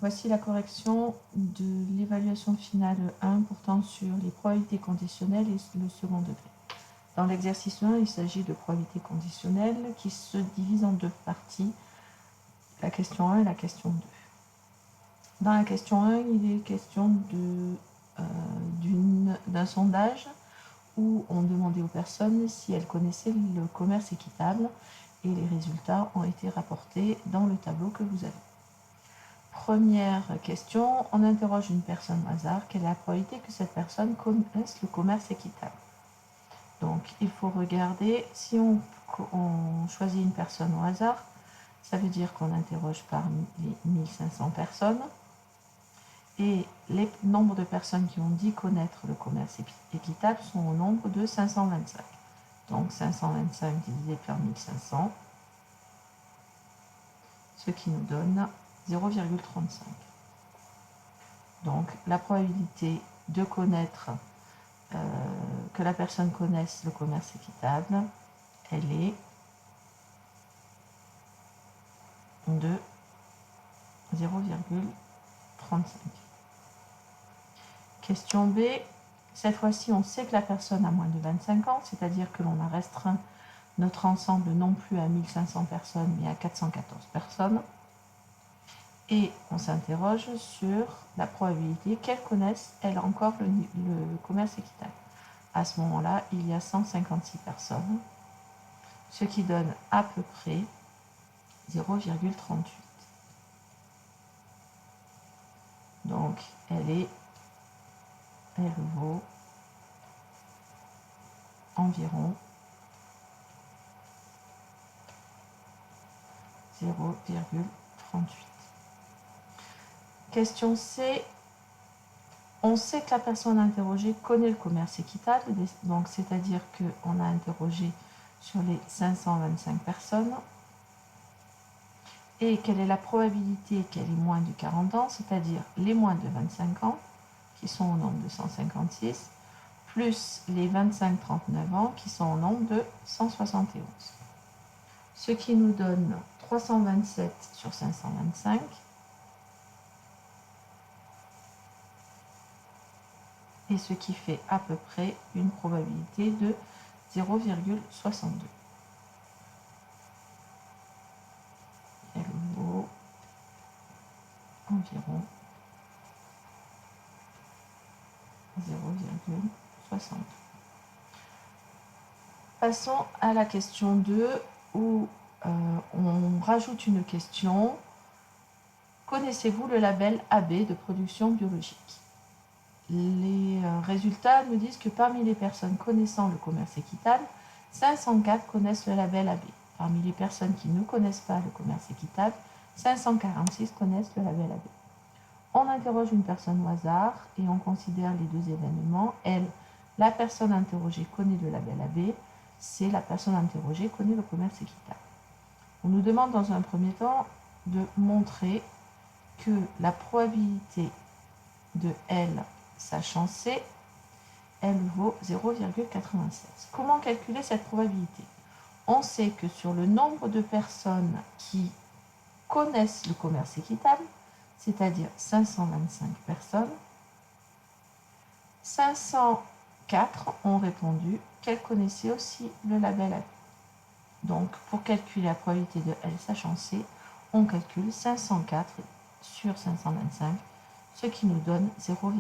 Voici la correction de l'évaluation finale 1 portant sur les probabilités conditionnelles et le second degré. Dans l'exercice 1, il s'agit de probabilités conditionnelles qui se divisent en deux parties, la question 1 et la question 2. Dans la question 1, il est question d'un sondage où on demandait aux personnes si elles connaissaient le commerce équitable et les résultats ont été rapportés dans le tableau que vous avez. Première question, on interroge une personne au hasard. Quelle est la probabilité que cette personne connaisse le commerce équitable? Donc, il faut regarder, si on choisit une personne au hasard, ça veut dire qu'on interroge parmi les 1500 personnes. Et les nombres de personnes qui ont dit connaître le commerce équitable sont au nombre de 525. Donc, 525 divisé par 1500, ce qui nous donne 0,35. Donc, la probabilité de connaître, que la personne connaisse le commerce équitable, elle est de 0,35. Question B, cette fois-ci, on sait que la personne a moins de 25 ans, c'est-à-dire que l'on a restreint notre ensemble non plus à 1500 personnes, mais à 414 personnes. Et on s'interroge sur la probabilité qu'elles connaissent, elles, encore le commerce équitable. À ce moment-là, il y a 156 personnes, ce qui donne à peu près 0,38. Donc, elle vaut environ 0,38. Question C. On sait que la personne interrogée connaît le commerce équitable, donc c'est-à-dire qu'on a interrogé sur les 525 personnes. Et quelle est la probabilité qu'elle ait moins de 40 ans, c'est-à-dire les moins de 25 ans, qui sont au nombre de 156, plus les 25-39 ans, qui sont au nombre de 171. Ce qui nous donne 327 sur 525, et ce qui fait à peu près une probabilité de 0,62. Elle vaut environ 0,60. Passons à la question 2 où on rajoute une question. Connaissez-vous le label AB de production biologique? Les résultats nous disent que parmi les personnes connaissant le commerce équitable, 504 connaissent le label AB. Parmi les personnes qui ne connaissent pas le commerce équitable, 546 connaissent le label AB. On interroge une personne au hasard et on considère les deux événements. Elle, la personne interrogée connaît le label AB, c'est la personne interrogée connaît le commerce équitable. On nous demande dans un premier temps de montrer que la probabilité de L sachant C, elle vaut 0,96. Comment calculer cette probabilité? On sait que sur le nombre de personnes qui connaissent le commerce équitable, c'est-à-dire 525 personnes, 504 ont répondu qu'elles connaissaient aussi le label AB. Donc, pour calculer la probabilité de L sachant C, on calcule 504 sur 525, ce qui nous donne 0,96.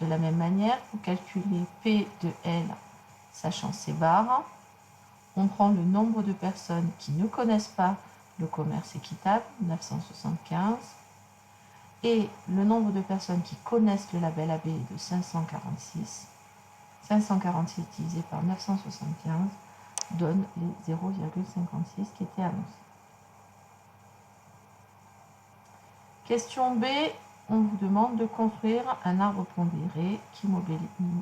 De la même manière, pour calculer P de L sachant C bar, on prend le nombre de personnes qui ne connaissent pas le commerce équitable, 975, et le nombre de personnes qui connaissent le label AB est de 546. 546 divisé par 975 donne les 0,56 qui étaient annoncés. Question B, on vous demande de construire un arbre pondéré qui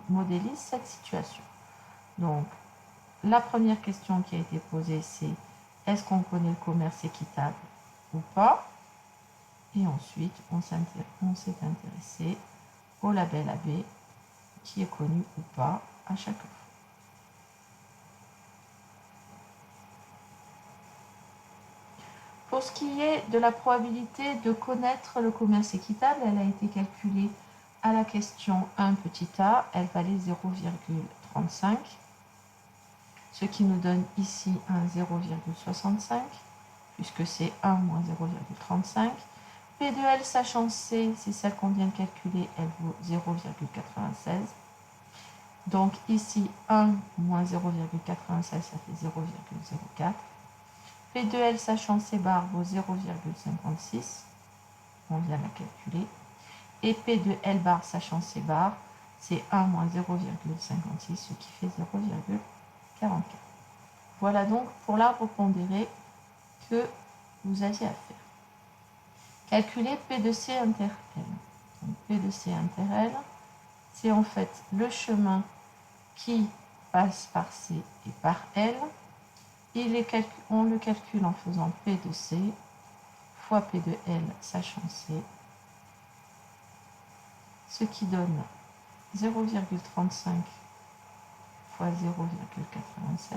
modélise cette situation. Donc, la première question qui a été posée, c'est est-ce qu'on connaît le commerce équitable ou pas? Et ensuite, on s'est intéressé au label AB qui est connu ou pas à chaque fois. Pour ce qui est de la probabilité de connaître le commerce équitable, elle a été calculée à la question 1 petit a, elle valait 0,35, ce qui nous donne ici un 0,65, puisque c'est 1 moins 0,35. P de L sachant C, c'est celle qu'on vient de calculer, elle vaut 0,96. Donc ici, 1 moins 0,96, ça fait 0,04. P de L sachant C bar vaut 0,56. On vient la calculer. Et P de L bar sachant C bar, c'est 1 moins 0,56, ce qui fait 0,44. Voilà donc pour l'arbre pondéré que vous aviez à faire. Calculer P de C inter L. Donc P de C inter L, c'est en fait le chemin qui passe par C et par L. On le calcule en faisant P de C fois P de L sachant C, ce qui donne 0,35 fois 0,96,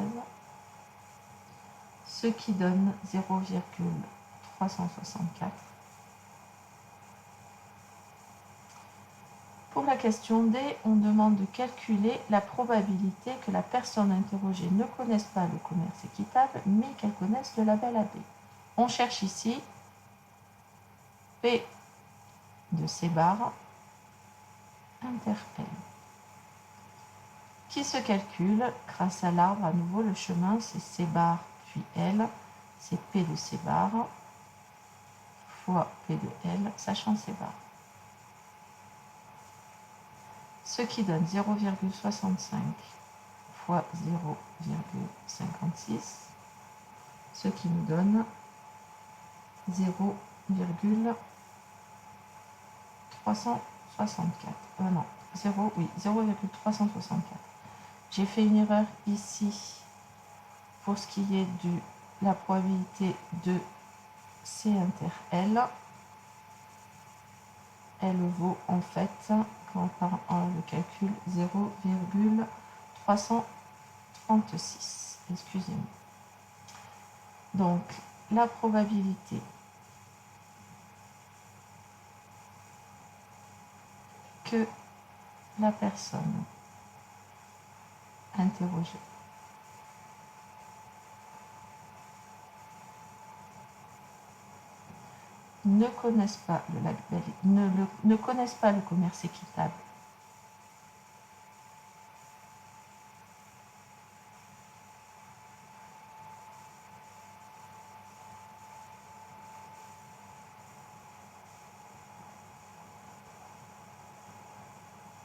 ce qui donne 0,364. Pour la question D, on demande de calculer la probabilité que la personne interrogée ne connaisse pas le commerce équitable, mais qu'elle connaisse le label AB. On cherche ici P de C bar inter L, qui se calcule grâce à l'arbre. À nouveau, le chemin, c'est C bar puis L, c'est P de C bar fois P de L, sachant C bar. Ce qui donne 0,65 fois 0,56, ce qui nous donne 0,364. Non, 0,364. J'ai fait une erreur ici pour ce qui est de la probabilité de C inter L. Elle vaut en fait, quand on le calcul, 0,336. Excusez-moi. Donc, la probabilité que la personne interrogée ne connaissent pas ne connaissent pas le commerce équitable,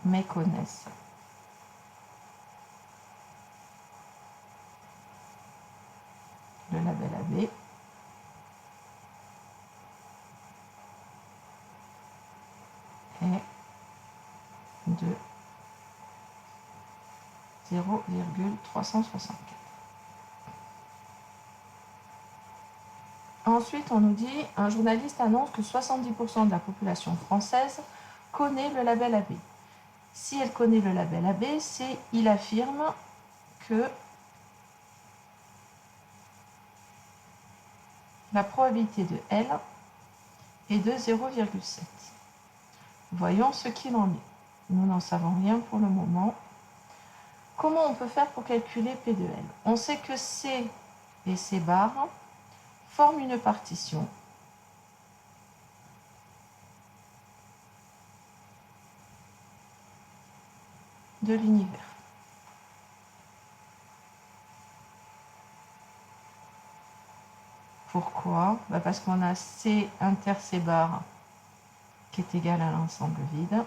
mais connaissent le label AB, est de 0,364. Ensuite, on nous dit, un journaliste annonce que 70% de la population française connaît le label AB. Si elle connaît le label AB, il affirme que la probabilité de L est de 0,7. Voyons ce qu'il en est. Nous n'en savons rien pour le moment. Comment on peut faire pour calculer P de L? On sait que C et C bar forment une partition de l'univers. Pourquoi? Parce qu'on a C inter C bar qui est égal à l'ensemble vide.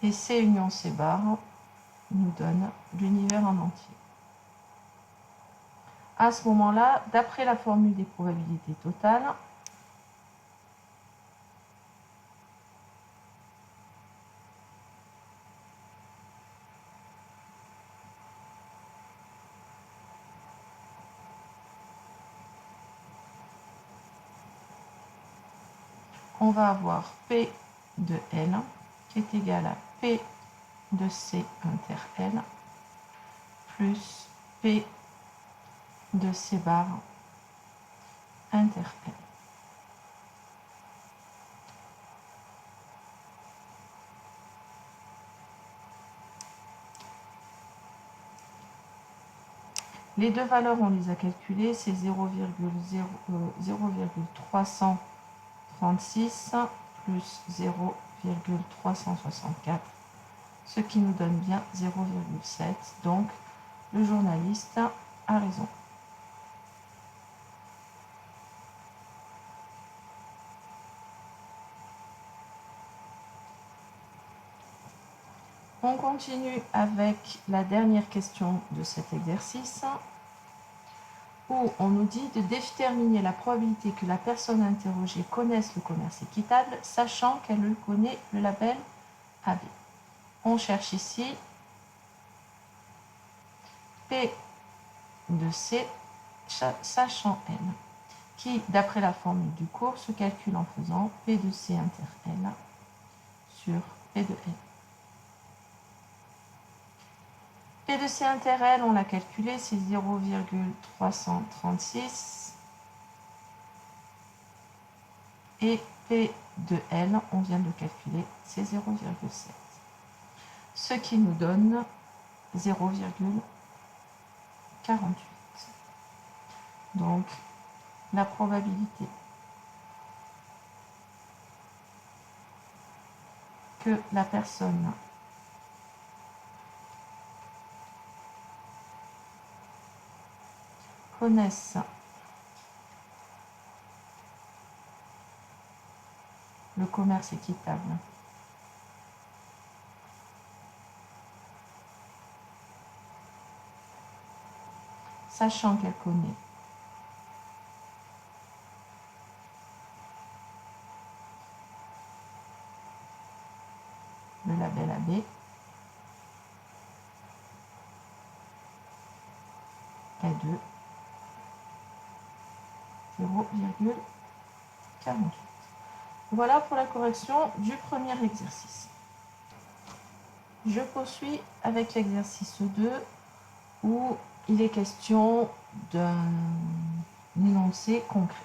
Et C union C bar nous donne l'univers en entier. À ce moment-là, d'après la formule des probabilités totales, on va avoir P de L qui est égal à P de C inter L plus P de C bar inter L. Les deux valeurs, on les a calculées, c'est 0,336 plus 0,364, ce qui nous donne bien 0,7. Donc, le journaliste a raison. On continue avec la dernière question de cet exercice, où on nous dit de déterminer la probabilité que la personne interrogée connaisse le commerce équitable, sachant qu'elle connaît le label AB. On cherche ici P de C, sachant N, qui, d'après la formule du cours, se calcule en faisant P de C inter L sur P de N. P de C inter L, on l'a calculé, c'est 0,336. Et P de L, on vient de le calculer, c'est 0,7. Ce qui nous donne 0,48. Donc, la probabilité que la personne connaisse le commerce équitable sachant qu'elle connaît le label AB est de 0,48. Voilà pour la correction du premier exercice. Je poursuis avec l'exercice 2 où il est question d'un énoncé concret.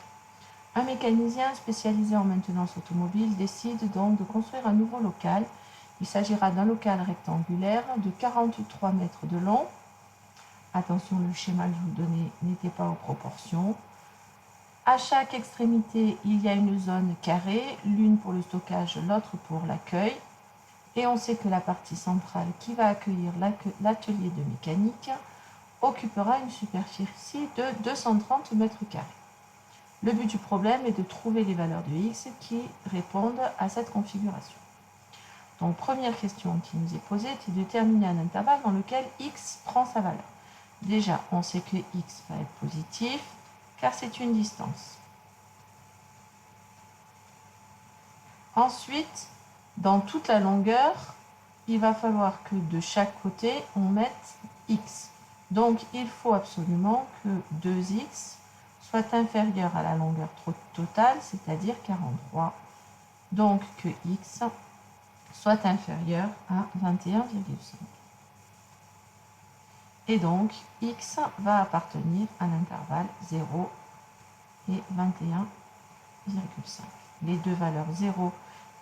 Un mécanicien spécialisé en maintenance automobile décide donc de construire un nouveau local. Il s'agira d'un local rectangulaire de 43 mètres de long. Attention, le schéma que je vous donnais n'était pas aux proportions. À chaque extrémité, il y a une zone carrée, l'une pour le stockage, l'autre pour l'accueil. Et on sait que la partie centrale qui va accueillir l'atelier de mécanique occupera une superficie de 230 mètres carrés. Le but du problème est de trouver les valeurs de x qui répondent à cette configuration. Donc, première question qui nous est posée est de déterminer un intervalle dans lequel x prend sa valeur. Déjà, on sait que x va être positif, car c'est une distance. Ensuite, dans toute la longueur, il va falloir que de chaque côté, on mette x. Donc, il faut absolument que 2x soit inférieur à la longueur totale, c'est-à-dire 43. Donc, que x soit inférieur à 21,5. Et donc, x va appartenir à l'intervalle 0 et 21,5. Les deux valeurs 0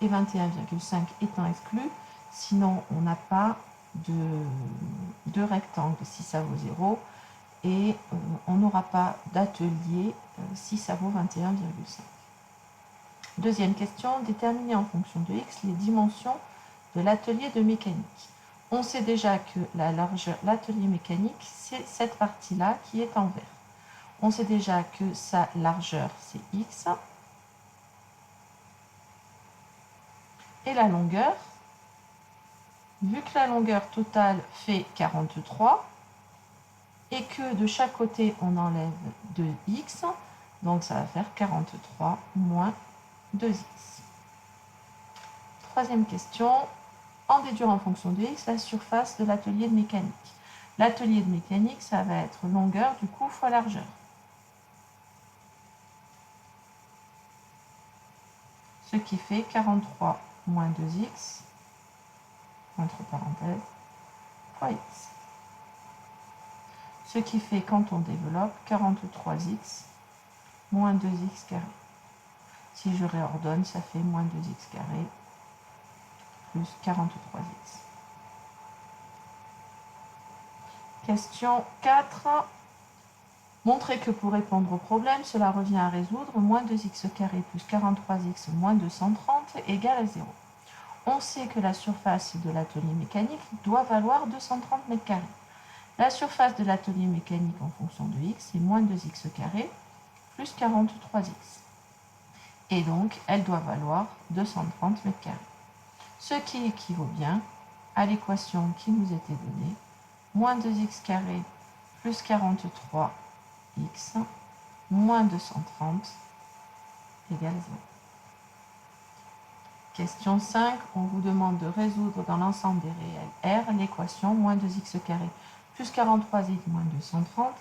et 21,5 étant exclues, sinon on n'a pas de rectangle si ça vaut 0 et on n'aura pas d'atelier si ça vaut 21,5. Deuxième question, déterminer en fonction de x les dimensions de l'atelier de mécanique. On sait déjà que l'atelier mécanique, c'est cette partie-là qui est en vert. On sait déjà que sa largeur, c'est x. Et la longueur, vu que la longueur totale fait 43, et que de chaque côté, on enlève 2x, donc ça va faire 43 moins 2x. Troisième question, en déduire en fonction de x la surface de l'atelier de mécanique. L'atelier de mécanique, ça va être longueur du coup fois largeur. Ce qui fait 43 moins 2x, entre parenthèses, fois x. Ce qui fait, quand on développe, 43x moins 2x carré. Si je réordonne, ça fait moins 2x carré plus 43x. Question 4. Montrer que pour répondre au problème, cela revient à résoudre moins 2x carré plus 43x moins 230 égale à 0. On sait que la surface de l'atelier mécanique doit valoir 230 mètres carrés. La surface de l'atelier mécanique en fonction de x est moins 2x carré plus 43x. Et donc, elle doit valoir 230 mètres carrés. Ce qui équivaut bien à l'équation qui nous était donnée, moins 2x carré plus 43x moins 230 égale 0. Question 5, on vous demande de résoudre dans l'ensemble des réels R l'équation moins 2x carré plus 43x moins 230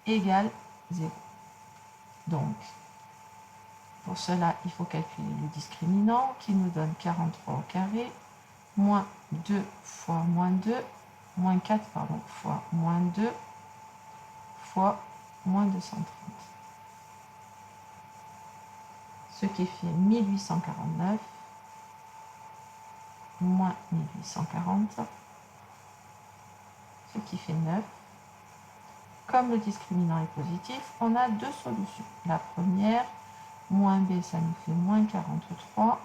égale 0. Donc, pour cela, il faut calculer le discriminant qui nous donne 43 au carré, moins 2 fois moins 2, moins 4 pardon, fois moins 2 fois moins 230. Ce qui fait 1849 moins 1840, ce qui fait 9. Comme le discriminant est positif, on a deux solutions. La première, moins b, ça nous fait moins 43,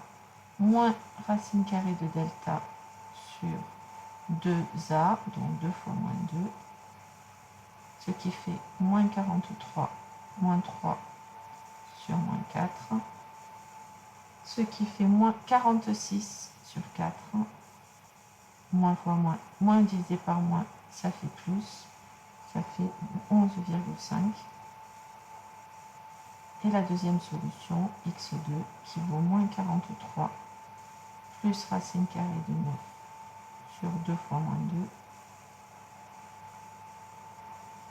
moins racine carrée de delta sur 2a, donc 2 fois moins 2, ce qui fait moins 43, moins 3 sur moins 4, ce qui fait moins 46 sur 4, moins fois moins, moins divisé par moins, ça fait plus, ça fait 11,5. Et la deuxième solution, x2, qui vaut moins 43, plus racine carrée de 9 sur 2 fois moins 2,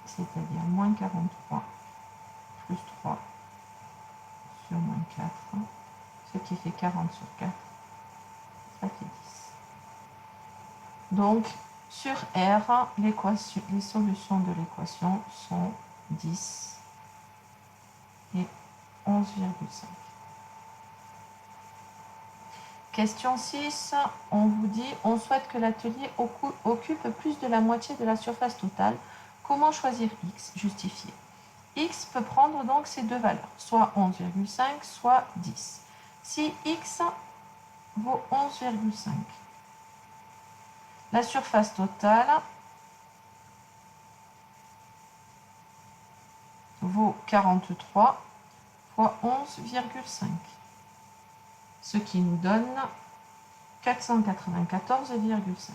c'est-à-dire moins 43 plus 3 sur moins 4, ce qui fait 40 sur 4, ça fait 10. Donc, sur R, les solutions de l'équation sont 10 et 11,5. Question 6, on vous dit, on souhaite que l'atelier occupe plus de la moitié de la surface totale. Comment choisir X? Justifier. X peut prendre donc ces deux valeurs, soit 11,5, soit 10. Si X vaut 11,5, la surface totale vaut 43 fois 11,5, ce qui nous donne 494,5.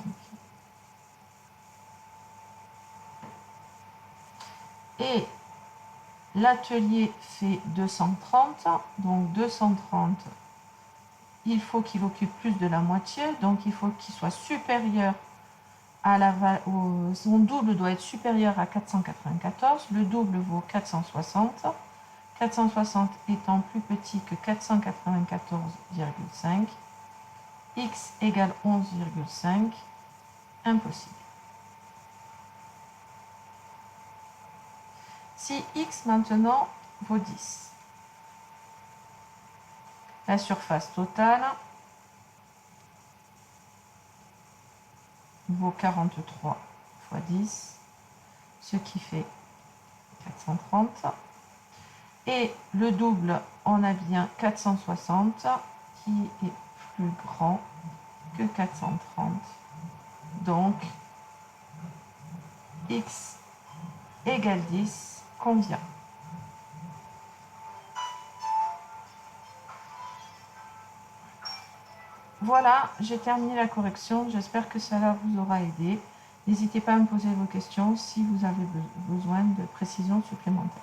Et l'atelier fait 230, donc 230, il faut qu'il occupe plus de la moitié, donc il faut qu'il soit supérieur à son double doit être supérieur à 494, le double vaut 460, 460 étant plus petit que 494,5, x égale 11,5, impossible. Si x maintenant vaut 10, la surface totale vaut 43 fois 10, ce qui fait 430. Et le double, on a bien 460 qui est plus grand que 430. Donc, x égale 10 convient. Voilà, j'ai terminé la correction. J'espère que cela vous aura aidé. N'hésitez pas à me poser vos questions si vous avez besoin de précisions supplémentaires.